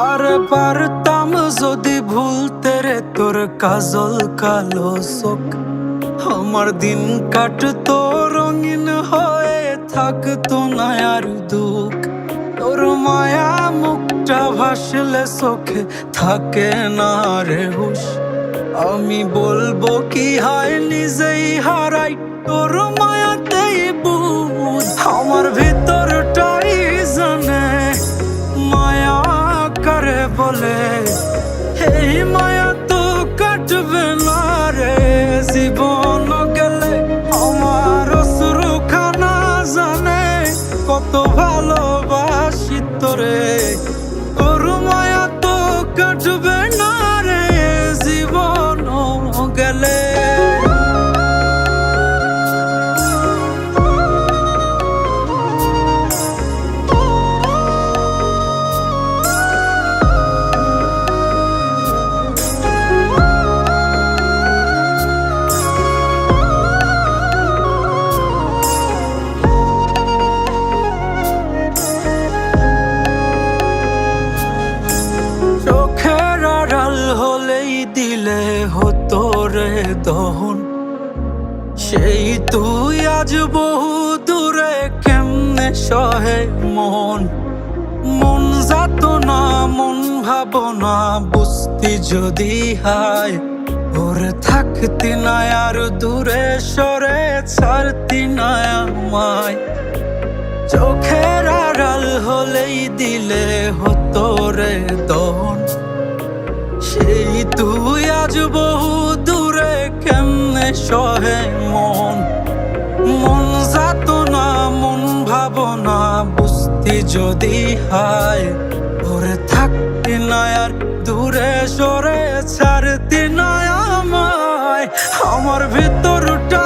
আরে পারতাম যদি ভুলতে রে তোর কাজল কালো চোখ, আমার দিন কাটতো রঙিন হয়ে থাকতো না আর দুঃখ। তোর মায়া মুখটা ভাসলে চোখে থাকে না রে হুশ, আমি বলবো কি হয় নিজেই হারাই তোর মায়াতেই বুঝ। আমার ভিতরটাই জানে মায়া করে বলে, এই মায়া তো কাটবে না রে জীবন গেলে। আমার অশ্রুখানা জানে কত ভালোবাসি তোরে, তোর মায়া তো কাটবে না রে জীবন গেলে। চোখের আড়াল হলেই দিলে হতো রে দহন, সেই তুই আজ বহু দূরে কেমনে সহে মন। মন যাত না মন ভাবনা বুঝতি যদি হায়, ওরে থাকতি না আর দূরে সরে ছাড়তি না আমায়। চোখের আড়াল হলেই দিলে হতো রে দহন, সেই তুই আজ বহু দূরে কেমনে সহে মন। মন যাত না মন ভাবনা বুঝতি যদি হায়, ওরে থাকতি না আর দূরে সরে ছাড়তি না আমায়। আমার ভিতরটা